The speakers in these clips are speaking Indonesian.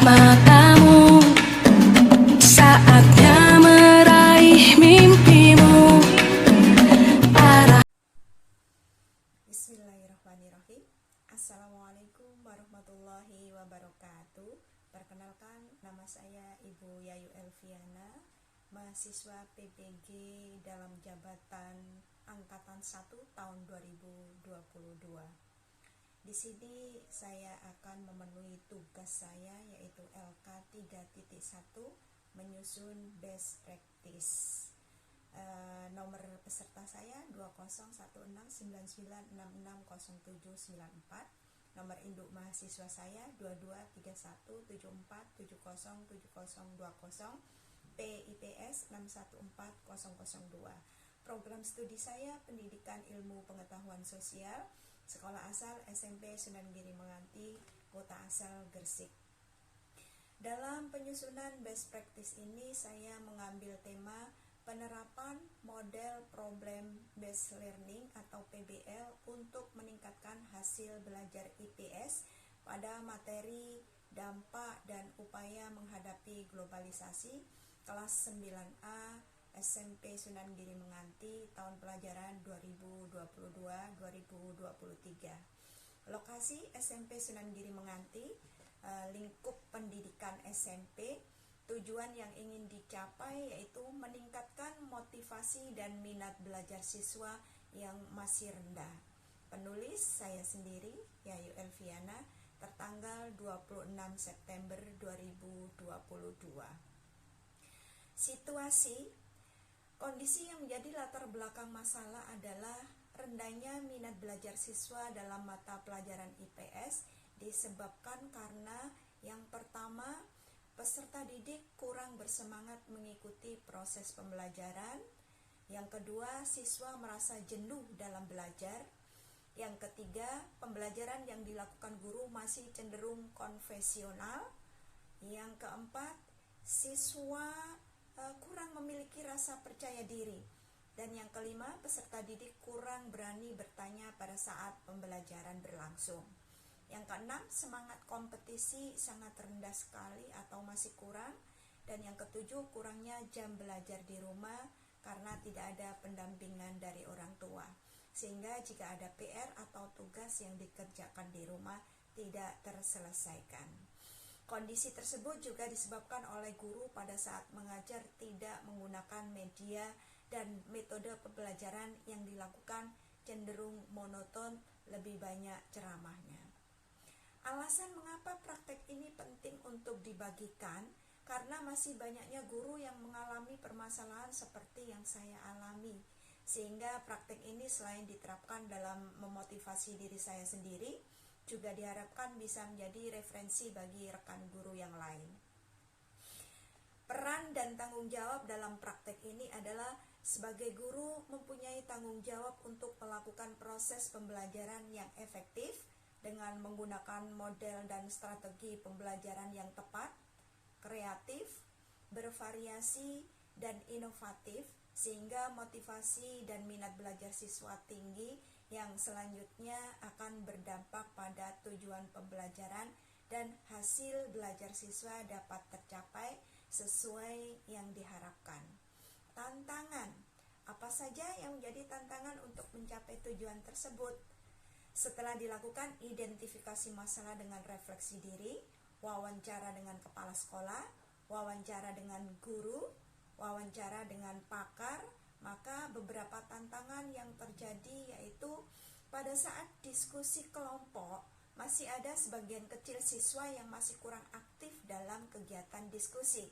matamu, saatnya meraih mimpimu. Bismillahirrahmanirrahim. Assalamualaikum warahmatullahi wabarakatuh. Perkenalkan, nama saya Ibu Yayu Elviana, mahasiswa PPG dalam jabatan Angkatan 1 tahun 2022. Di sini saya akan memenuhi tugas saya, yaitu LK 3.1, menyusun best practice. Nomor peserta saya 201699660794. Nomor induk mahasiswa saya 223174707020, PIPS 614002. Program studi saya Pendidikan Ilmu Pengetahuan Sosial, Sekolah Asal SMP Sunan Giri Menganti, Kota Asal Gresik. Dalam penyusunan best practice ini saya mengambil tema penerapan model problem based learning atau PBL untuk meningkatkan hasil belajar IPS pada materi dampak dan upaya menghadapi globalisasi kelas 9A SMP Sunan Giri Menganti tahun pelajaran 2022-2023. Lokasi SMP Sunan Giri Menganti, lingkup pendidikan SMP. Tujuan yang ingin dicapai yaitu meningkatkan motivasi dan minat belajar siswa yang masih rendah. Penulis saya sendiri, Yayu Elviana, tertanggal 26 September 2022. Situasi. Kondisi yang menjadi latar belakang masalah adalah rendahnya minat belajar siswa dalam mata pelajaran IPS disebabkan karena yang pertama, peserta didik kurang bersemangat mengikuti proses pembelajaran. Yang kedua, siswa merasa jenuh dalam belajar. Yang ketiga, pembelajaran yang dilakukan guru masih cenderung konvensional. Yang keempat, siswa kurang memiliki rasa percaya diri. Dan yang kelima, peserta didik kurang berani bertanya pada saat pembelajaran berlangsung. Yang keenam, semangat kompetisi sangat rendah sekali atau masih kurang. Dan yang ketujuh, kurangnya jam belajar di rumah karena tidak ada pendampingan dari orang tua. Sehingga jika ada PR atau tugas yang dikerjakan di rumah tidak terselesaikan. Kondisi tersebut juga disebabkan oleh guru pada saat mengajar tidak menggunakan media dan metode pembelajaran yang dilakukan cenderung monoton, lebih banyak ceramahnya. Alasan mengapa praktek ini penting untuk dibagikan, karena masih banyaknya guru yang mengalami permasalahan seperti yang saya alami. Sehingga praktek ini selain diterapkan dalam memotivasi diri saya sendiri, juga diharapkan bisa menjadi referensi bagi rekan guru yang lain. Peran dan tanggung jawab dalam praktek ini adalah sebagai guru mempunyai tanggung jawab untuk melakukan proses pembelajaran yang efektif dengan menggunakan model dan strategi pembelajaran yang tepat, kreatif, bervariasi, dan inovatif, sehingga motivasi dan minat belajar siswa tinggi yang selanjutnya akan berdampak pada tujuan pembelajaran dan hasil belajar siswa dapat tercapai sesuai yang diharapkan. Tantangan. Apa saja yang menjadi tantangan untuk mencapai tujuan tersebut? Setelah dilakukan identifikasi masalah dengan refleksi diri, wawancara dengan kepala sekolah, wawancara dengan guru, wawancara dengan pakar, maka beberapa tantangan yang terjadi yaitu pada saat diskusi kelompok masih ada sebagian kecil siswa yang masih kurang aktif dalam kegiatan diskusi.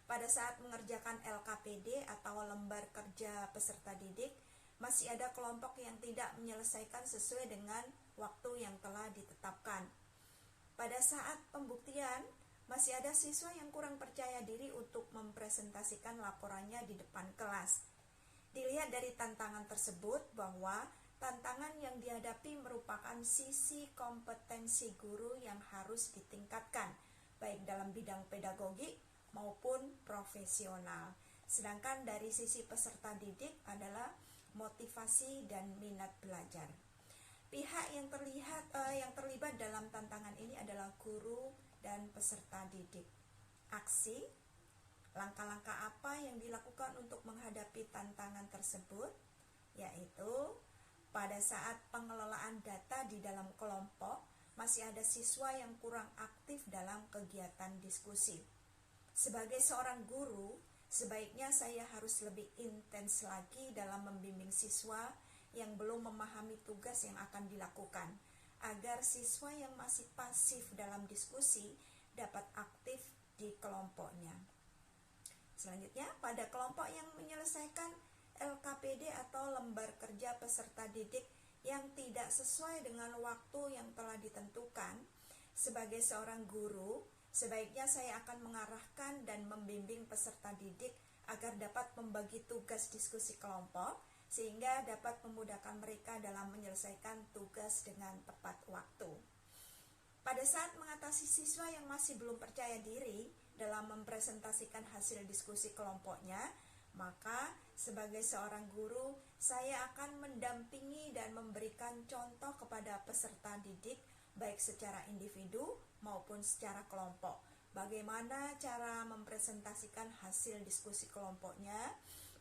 Pada saat mengerjakan LKPD atau lembar kerja peserta didik, masih ada kelompok yang tidak menyelesaikan sesuai dengan waktu yang telah ditetapkan. Pada saat pembuktian, masih ada siswa yang kurang percaya diri untuk mempresentasikan laporannya di depan kelas. Dilihat dari tantangan tersebut bahwa tantangan yang dihadapi merupakan sisi kompetensi guru yang harus ditingkatkan, baik dalam bidang pedagogik maupun profesional. Sedangkan dari sisi peserta didik adalah motivasi dan minat belajar. Pihak yang terlibat dalam tantangan ini adalah guru dan peserta didik. Aksi, langkah-langkah apa yang dilakukan untuk menghadapi tantangan tersebut, yaitu pada saat pengelolaan data di dalam kelompok, masih ada siswa yang kurang aktif dalam kegiatan diskusi. Sebagai seorang guru, sebaiknya saya harus lebih intens lagi dalam membimbing siswa yang belum memahami tugas yang akan dilakukan, agar siswa yang masih pasif dalam diskusi dapat aktif di kelompoknya. Selanjutnya, pada kelompok yang menyelesaikan LKPD atau lembar kerja peserta didik yang tidak sesuai dengan waktu yang telah ditentukan, sebagai seorang guru, sebaiknya saya akan mengarahkan dan membimbing peserta didik agar dapat membagi tugas diskusi kelompok, sehingga dapat memudahkan mereka dalam menyelesaikan tugas dengan tepat waktu. Pada saat mengatasi siswa yang masih belum percaya diri dalam mempresentasikan hasil diskusi kelompoknya, maka sebagai seorang guru, saya akan mendampingi dan memberikan contoh kepada peserta didik, baik secara individu maupun secara kelompok. Bagaimana cara mempresentasikan hasil diskusi kelompoknya,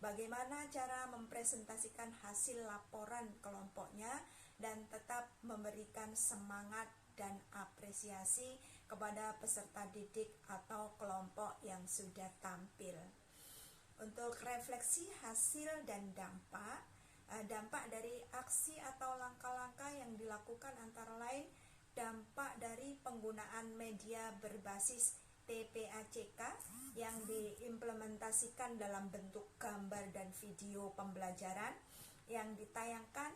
bagaimana cara mempresentasikan hasil laporan kelompoknya, dan tetap memberikan semangat dan apresiasi kepada peserta didik atau kelompok yang sudah tampil. Untuk refleksi hasil dan dampak dari aksi atau langkah-langkah yang dilakukan antara lain dampak dari penggunaan media berbasis TPACK yang diimplementasikan dalam bentuk gambar dan video pembelajaran yang ditayangkan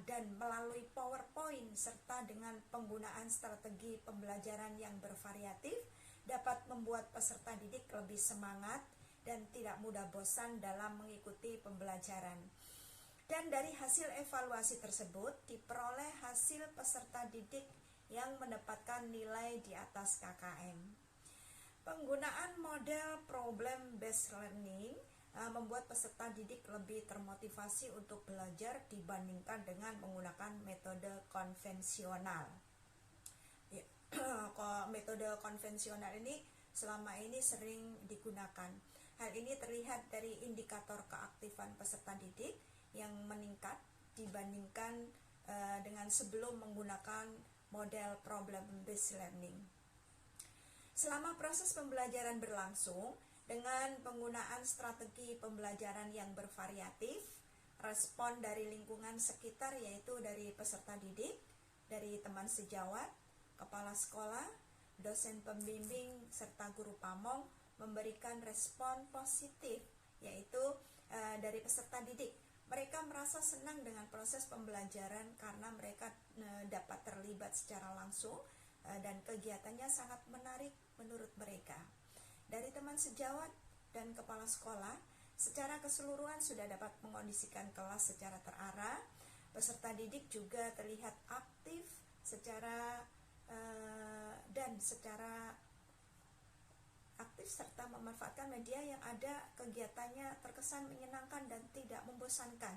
dan melalui PowerPoint serta dengan penggunaan strategi pembelajaran yang bervariatif dapat membuat peserta didik lebih semangat dan tidak mudah bosan dalam mengikuti pembelajaran. Dan dari hasil evaluasi tersebut diperoleh hasil peserta didik yang mendapatkan nilai di atas KKM. Penggunaan model problem based learning membuat peserta didik lebih termotivasi untuk belajar dibandingkan dengan menggunakan metode konvensional. Metode konvensional ini selama ini sering digunakan. Hal ini terlihat dari indikator keaktifan peserta didik yang meningkat dibandingkan dengan sebelum menggunakan model problem based learning. Selama proses pembelajaran berlangsung, dengan penggunaan strategi pembelajaran yang bervariatif, respon dari lingkungan sekitar yaitu dari peserta didik, dari teman sejawat, kepala sekolah, dosen pembimbing, serta guru pamong memberikan respon positif, yaitu dari peserta didik. Mereka merasa senang dengan proses pembelajaran karena mereka dapat terlibat secara langsung dan kegiatannya sangat menarik menurut mereka. Dari teman sejawat dan kepala sekolah, secara keseluruhan sudah dapat mengondisikan kelas secara terarah. Peserta didik juga terlihat aktif secara aktif serta memanfaatkan media yang ada, kegiatannya terkesan menyenangkan dan tidak membosankan.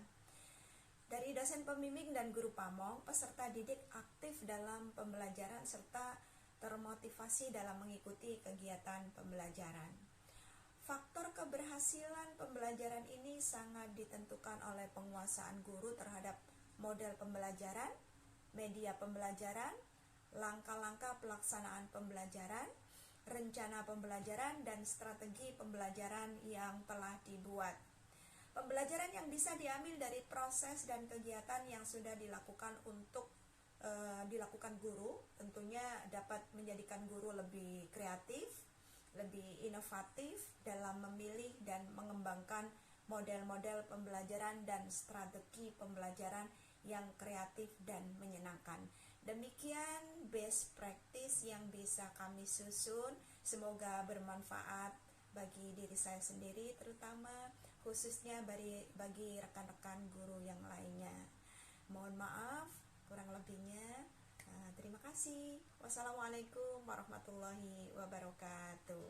Dari dosen pembimbing dan guru pamong, peserta didik aktif dalam pembelajaran serta termotivasi dalam mengikuti kegiatan pembelajaran. Faktor keberhasilan pembelajaran ini sangat ditentukan oleh penguasaan guru terhadap model pembelajaran, media pembelajaran, langkah-langkah pelaksanaan pembelajaran, rencana pembelajaran, dan strategi pembelajaran yang telah dibuat. Pembelajaran yang bisa diambil dari proses dan kegiatan yang sudah dilakukan dilakukan guru tentunya dapat menjadikan guru lebih kreatif, lebih inovatif dalam memilih dan mengembangkan model-model pembelajaran dan strategi pembelajaran yang kreatif dan menyenangkan. Demikian best practice yang bisa kami susun, semoga bermanfaat bagi diri saya sendiri, terutama khususnya bagi rekan-rekan guru yang lainnya. Mohon maaf kurang lebihnya. Terima kasih. Wassalamualaikum warahmatullahi wabarakatuh.